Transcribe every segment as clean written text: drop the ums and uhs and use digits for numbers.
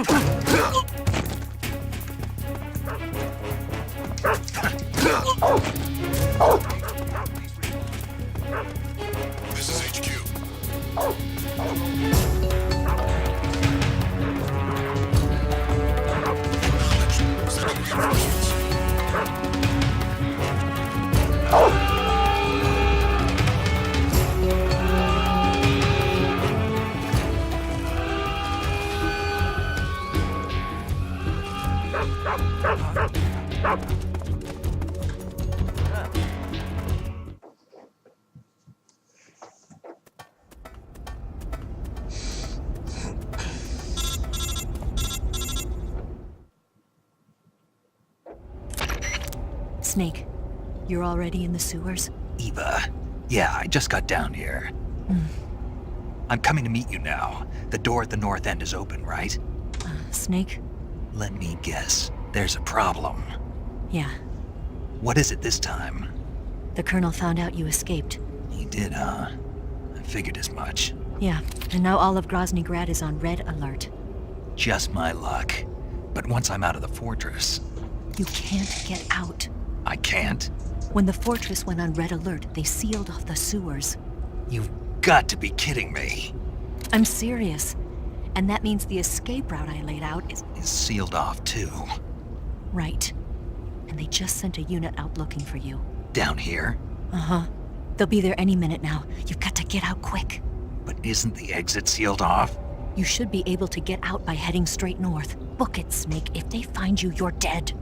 This is HQ. Sending reinforcements. Snake, you're already in the sewers? Eva. Yeah, I just got down here. I'm coming to meet you now. The door at the north end is open, right? Snake? Let me guess. There's a problem. Yeah. What is it this time? The Colonel found out you escaped. He did, huh? I figured as much. Yeah, and now all of Grozny Grad is on red alert. Just my luck. But once I'm out of the fortress... You can't get out. I can't? When the fortress went on red alert, they sealed off the sewers. You've got to be kidding me. I'm serious. And that means the escape route I laid out is... Is sealed off too. Right. And they just sent a unit out looking for you. Down here? Uh-huh. They'll be there any minute now. You've got to get out quick. But isn't the exit sealed off? You should be able to get out by heading straight north. Book it, Snake. If they find you, you're dead.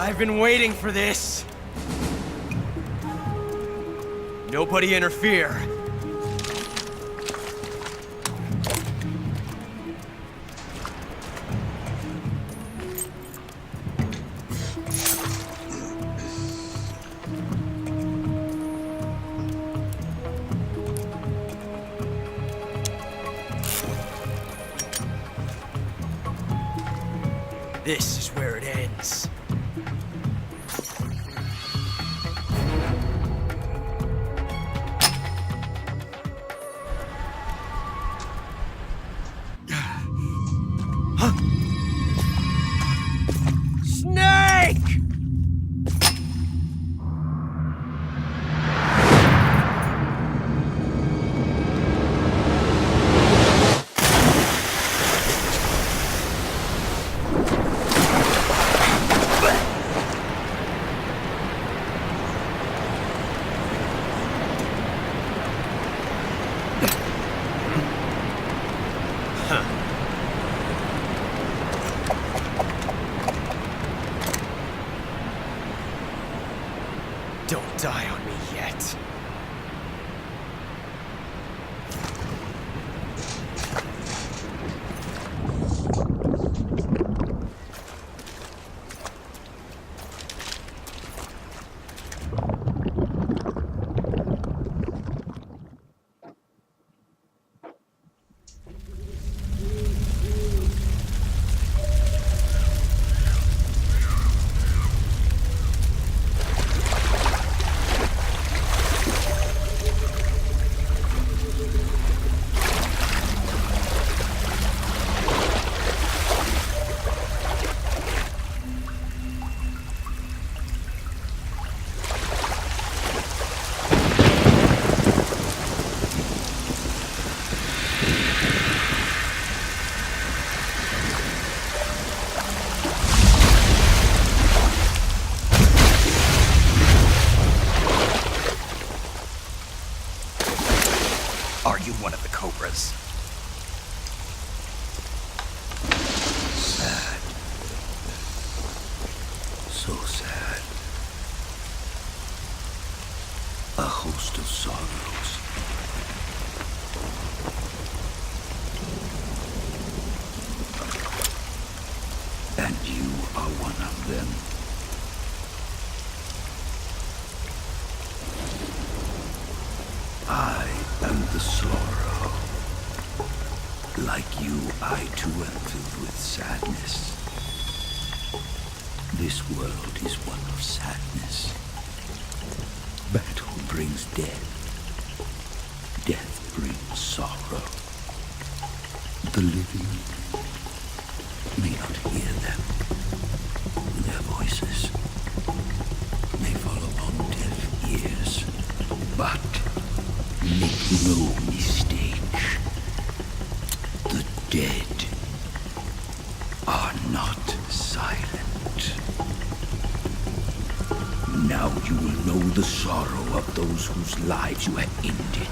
I've been waiting for this. Nobody interfere. This is where it ends. Snake! Don't die on me yet. Are you one of the Cobras? Sad. So sad. A host of sorrows. And you are one of them. I am the sorrow. Like you, I too am filled with sadness. This world is one of sadness. Battle brings death. Death brings sorrow. The living may not hear them. Their voices may fall upon deaf ears. But make no mistake, the dead are not silent. Now you will know the sorrow of those whose lives you have ended.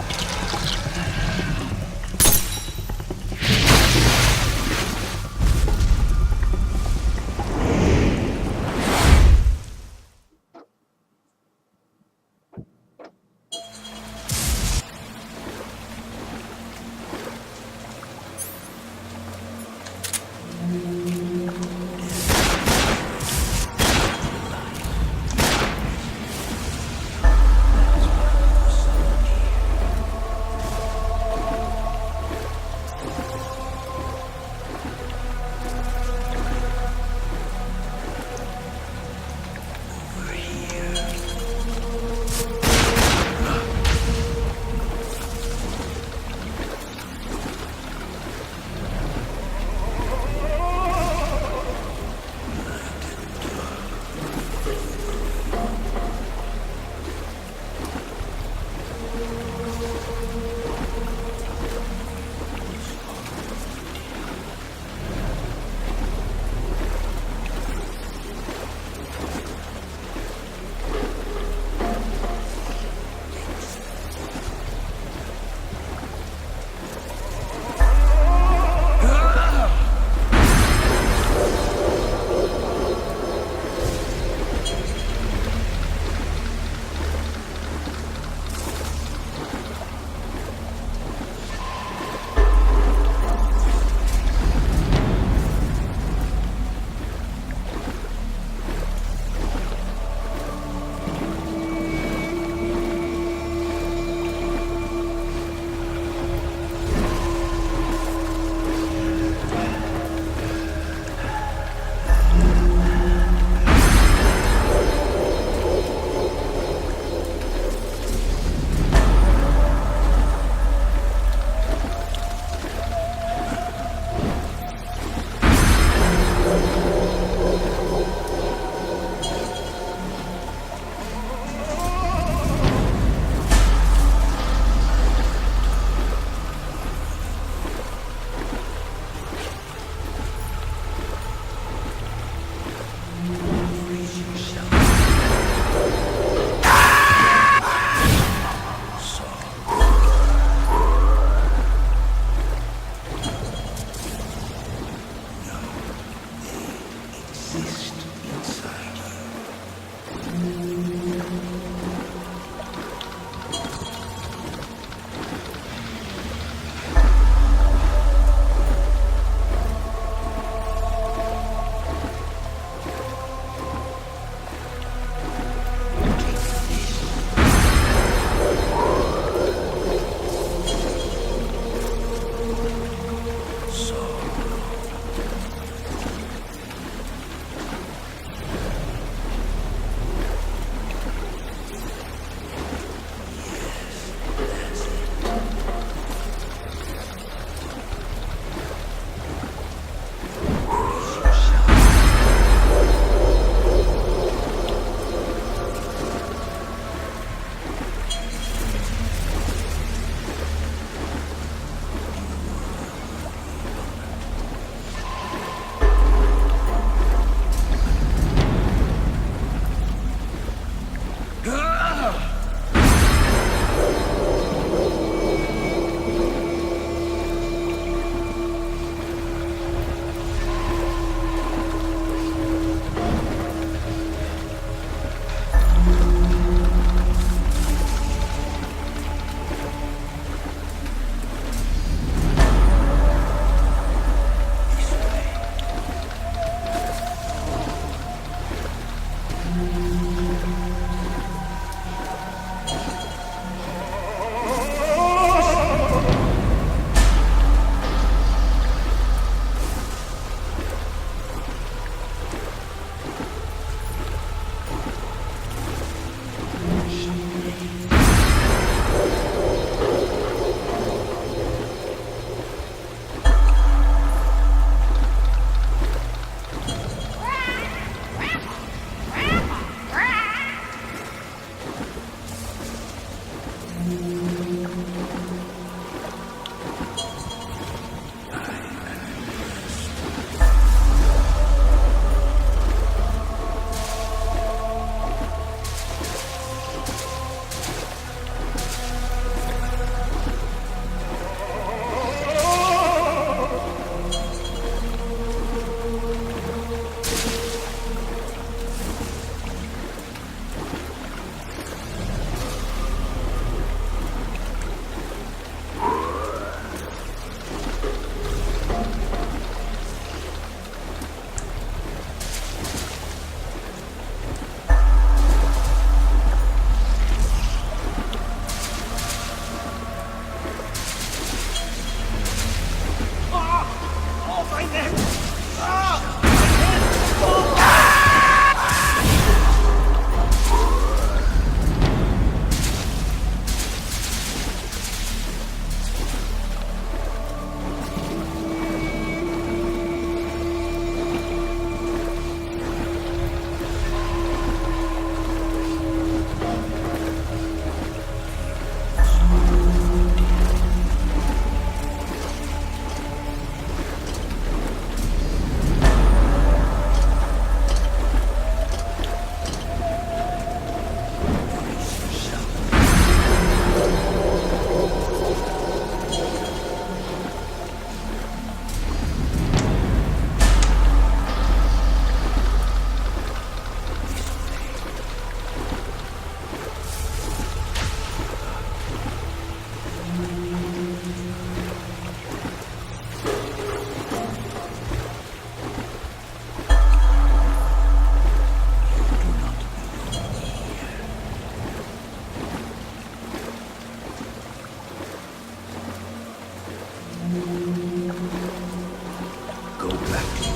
Go back to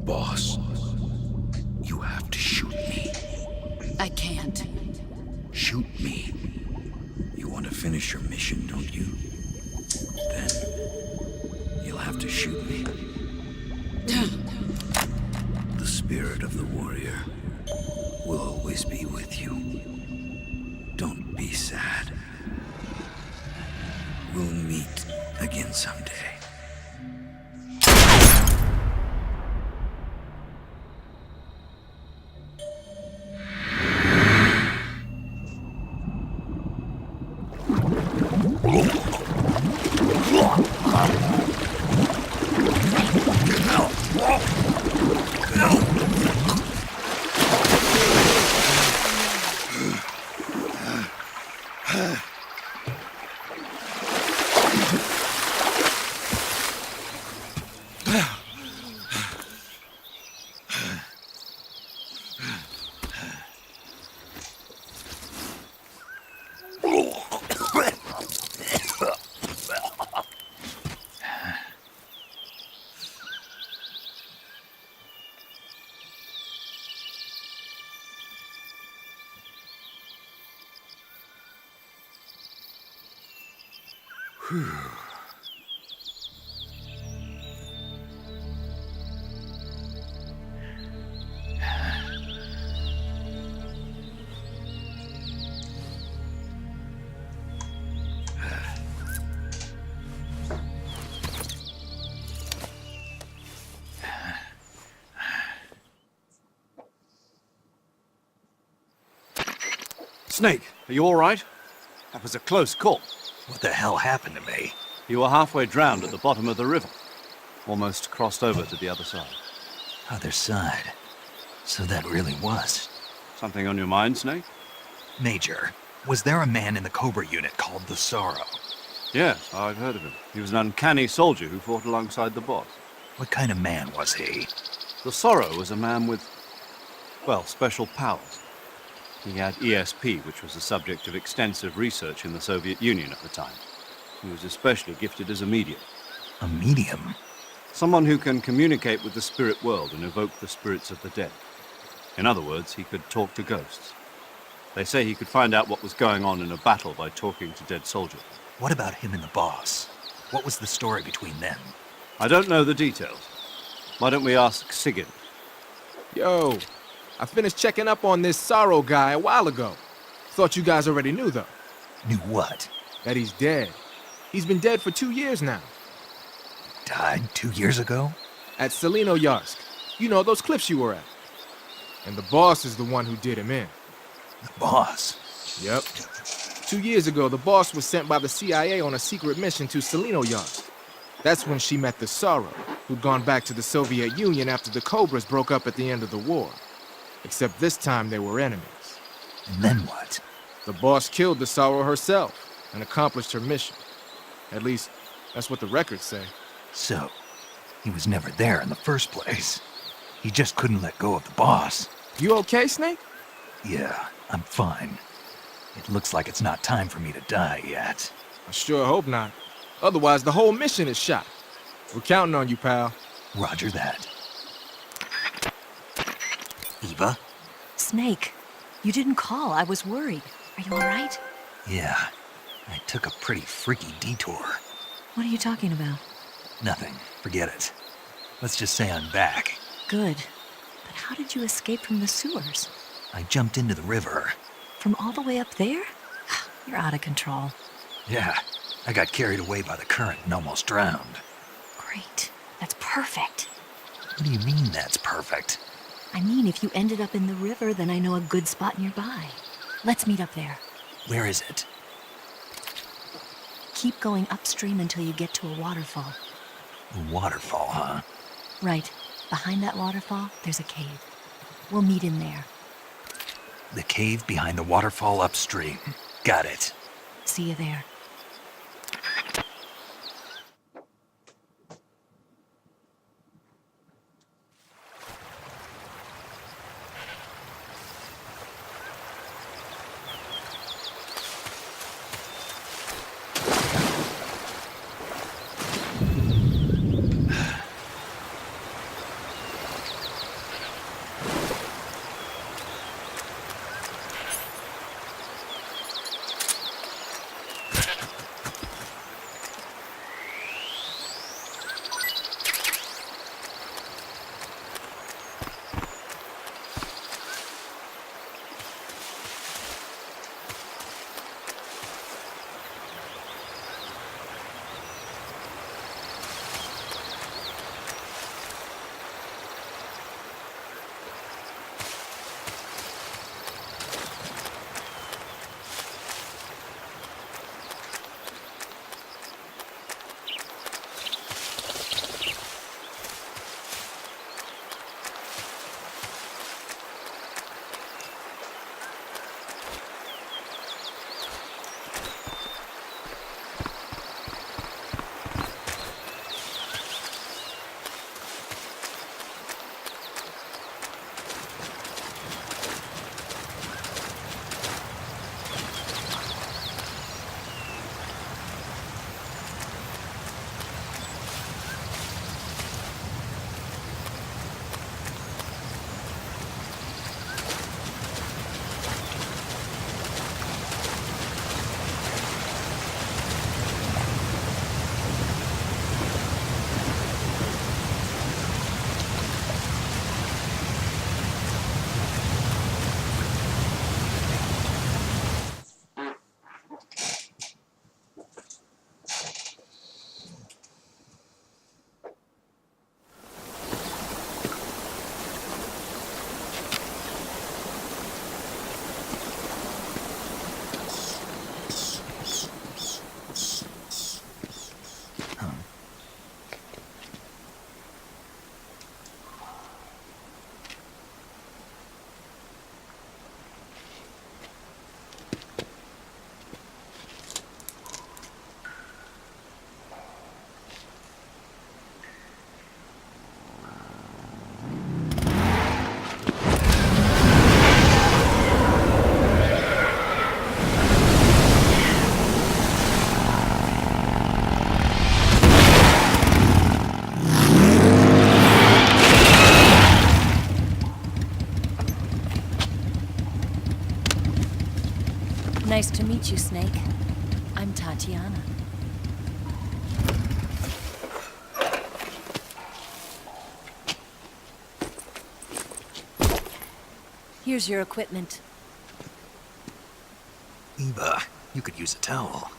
Boss, you have to shoot me. I can't. Shoot me. You want to finish your mission, don't you? Then you'll have to shoot me. The spirit of the warrior will always be with you. Don't be sad. We'll meet again someday. Snake, are you all right? That was a close call. What the hell happened to me? You were halfway drowned at the bottom of the river. Almost crossed over to the other side. Other side. So that really was. Something on your mind, Snake? Major, was there a man in the Cobra unit called the Sorrow? Yes, I've heard of him. He was an uncanny soldier who fought alongside the boss. What kind of man was he? The Sorrow was a man with, well, special powers. He had ESP, which was the subject of extensive research in the Soviet Union at the time. He was especially gifted as a medium. A medium? Someone who can communicate with the spirit world and evoke the spirits of the dead. In other words, he could talk to ghosts. They say he could find out what was going on in a battle by talking to dead soldiers. What about him and the boss? What was the story between them? I don't know the details. Why don't we ask Sigurd? Yo, I finished checking up on this Sorrow guy a while ago. Thought you guys already knew, though. Knew what? That he's dead. He's been dead for 2 years now. Died 2 years ago? At Selino-Yarsk. You know, those cliffs you were at. And the boss is the one who did him in. The boss? Yep. 2 years ago, the boss was sent by the CIA on a secret mission to Selino-Yarsk. That's when she met the Sorrow, who'd gone back to the Soviet Union after the Cobras broke up at the end of the war. Except this time they were enemies. And then what? The boss killed the Sorrow herself and accomplished her mission. At least, that's what the records say. So, he was never there in the first place. He just couldn't let go of the boss. You okay, Snake? Yeah, I'm fine. It looks like it's not time for me to die yet. I sure hope not. Otherwise, the whole mission is shot. We're counting on you, pal. Roger that. Eva? Snake, you didn't call. I was worried. Are you all right? Yeah, I took a pretty freaky detour. What are you talking about? Nothing. Forget it. Let's just say I'm back. Good. But how did you escape from the sewers? I jumped into the river. From all the way up there? You're out of control. Yeah, I got carried away by the current and almost drowned. Great. That's perfect. What do you mean that's perfect? I mean, if you ended up in the river, then I know a good spot nearby. Let's meet up there. Where is it? Keep going upstream until you get to a waterfall. A waterfall, huh? Right. Behind that waterfall, there's a cave. We'll meet in there. The cave behind the waterfall upstream. Got it. See you there. Nice to meet you, Snake. I'm Tatiana. Here's your equipment. Eva, you could use a towel.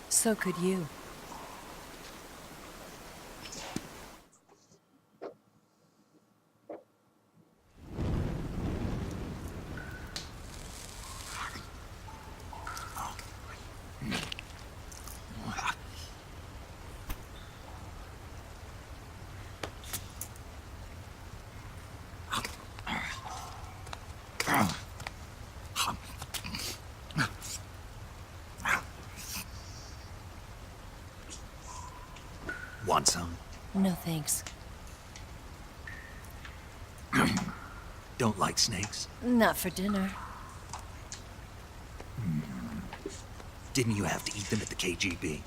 So could you. Want some? No thanks. Don't like snakes? Not for dinner. Didn't you have to eat them at the KGB?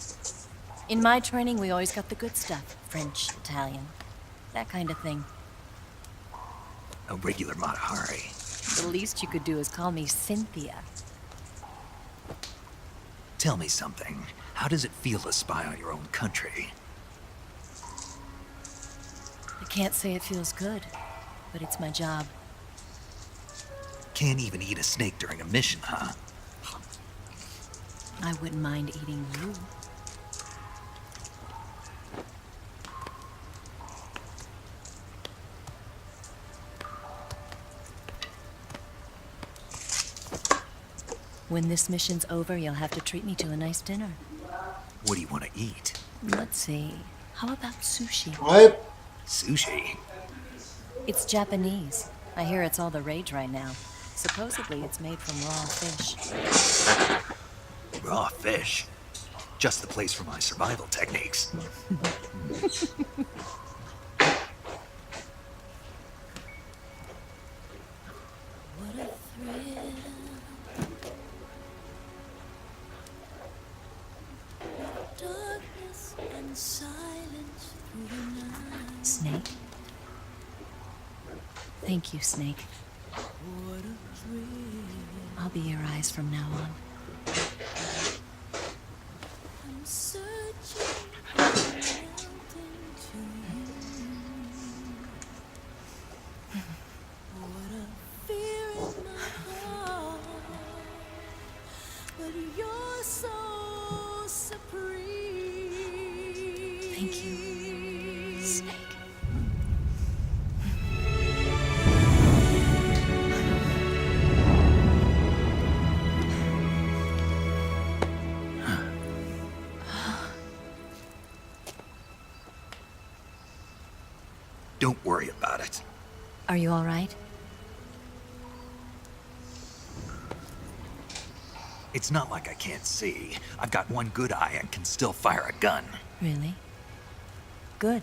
In my training, we always got the good stuff. French, Italian, that kind of thing. A regular Matahari. The least you could do is call me Cynthia. Tell me something. How does it feel to spy on your own country? I can't say it feels good, but it's my job. Can't even eat a snake during a mission, huh? I wouldn't mind eating you. When this mission's over, you'll have to treat me to a nice dinner. What do you want to eat? Let's see. How about sushi? Ouais. Sushi? It's Japanese. I hear it's all the rage right now. Supposedly it's made from raw fish. Raw fish? Just the place for my survival techniques. Snake? Thank you, Snake. I'll be your eyes from now on. Thank you, Snake. Don't worry about it. Are you all right? It's not like I can't see. I've got one good eye and can still fire a gun. Really? Good.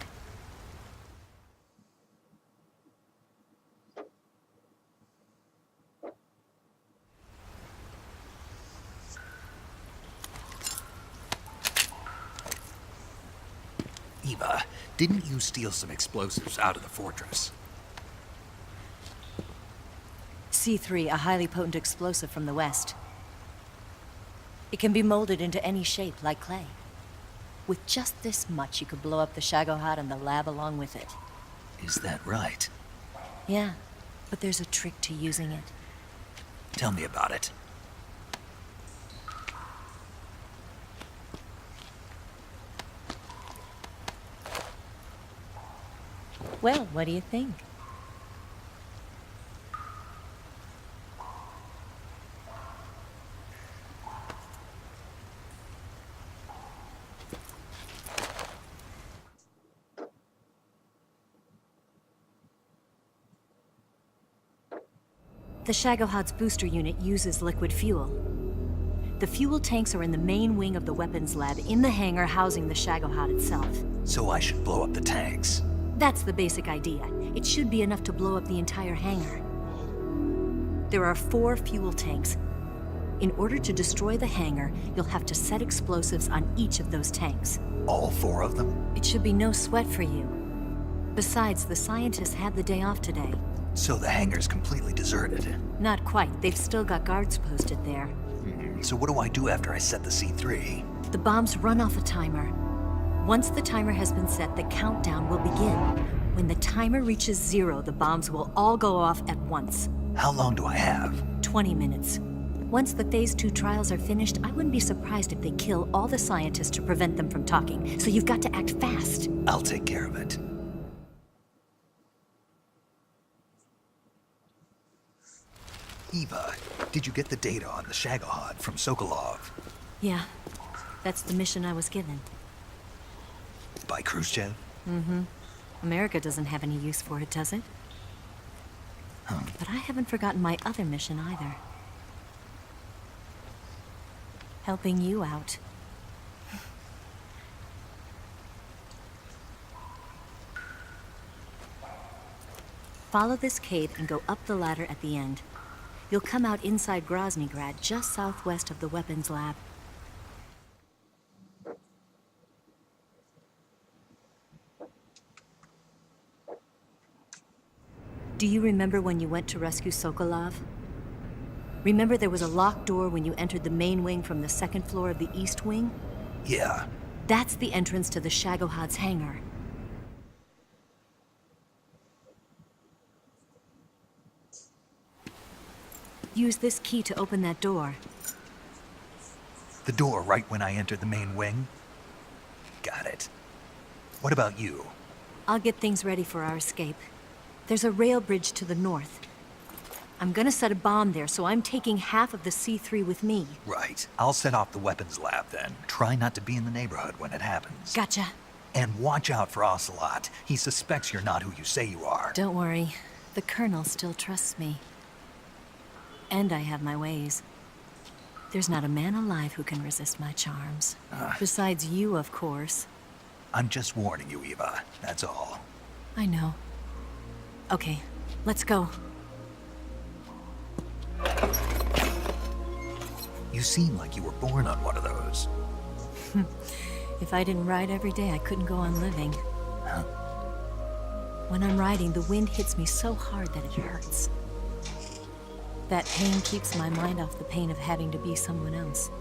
Eva, didn't you steal some explosives out of the fortress? C3, a highly potent explosive from the west. It can be molded into any shape, like clay. With just this much, you could blow up the Shagohod and the lab along with it. Is that right? Yeah, but there's a trick to using it. Tell me about it. Well, what do you think? The Shagohod's booster unit uses liquid fuel. The fuel tanks are in the main wing of the weapons lab in the hangar housing the Shagohod itself. So I should blow up the tanks. That's the basic idea. It should be enough to blow up the entire hangar. There are 4 fuel tanks. In order to destroy the hangar, you'll have to set explosives on each of those tanks. All 4 of them? It should be no sweat for you. Besides, the scientists had the day off today. So the hangar's completely deserted. Not quite. They've still got guards posted there. So what do I do after I set the C3? The bombs run off a timer. Once the timer has been set, the countdown will begin. When the timer reaches 0, the bombs will all go off at once. How long do I have? 20 minutes. Once the Phase 2 trials are finished, I wouldn't be surprised if they kill all the scientists to prevent them from talking. So you've got to act fast. I'll take care of it. Eva, did you get the data on the Shagohod from Sokolov? Yeah, that's the mission I was given. By Khrushchev? America doesn't have any use for it, does it? But I haven't forgotten my other mission either. Helping you out. Follow this cave and go up the ladder at the end. You'll come out inside Groznygrad, just southwest of the weapons lab. Do you remember when you went to rescue Sokolov? Remember there was a locked door when you entered the main wing from the 2nd floor of the east wing? Yeah. That's the entrance to the Shagohod's hangar. Use this key to open that door. The door right when I entered the main wing? Got it. What about you? I'll get things ready for our escape. There's a rail bridge to the north. I'm gonna set a bomb there, so I'm taking half of the C3 with me. Right. I'll set off the weapons lab then. Try not to be in the neighborhood when it happens. Gotcha. And watch out for Ocelot. He suspects you're not who you say you are. Don't worry. The Colonel still trusts me. And I have my ways. There's not a man alive who can resist my charms. Besides you, of course. I'm just warning you, Eva. That's all. I know. Okay, let's go. You seem like you were born on one of those. If I didn't ride every day, I couldn't go on living. Huh? When I'm riding, the wind hits me so hard that it hurts. That pain keeps my mind off the pain of having to be someone else.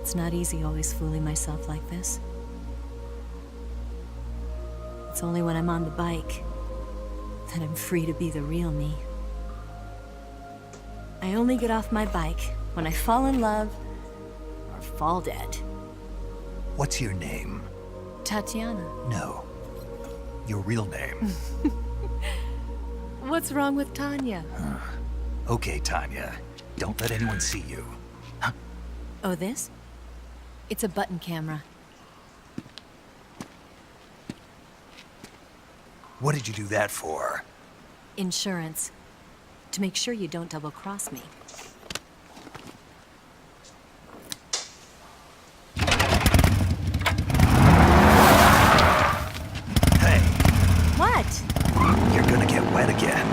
It's not easy always fooling myself like this. It's only when I'm on the bike that I'm free to be the real me. I only get off my bike when I fall in love or fall dead. What's your name? Tatiana. No. Your real name. What's wrong with Tanya? Okay, Tanya. Don't let anyone see you. Oh, this? It's a button camera. What did you do that for? Insurance. To make sure you don't double-cross me. Hey, What? you're gonna get wet again.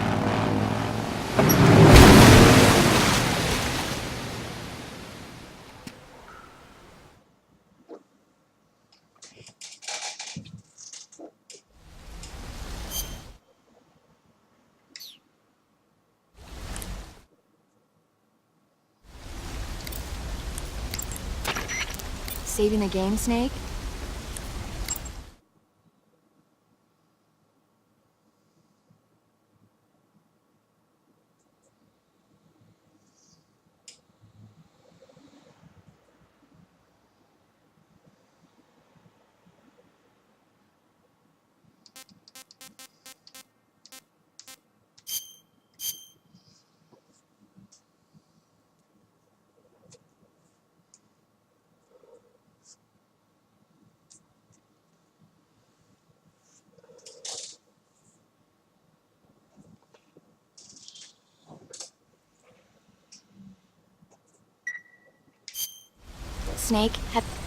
Saving the game, Snake? Snake, have...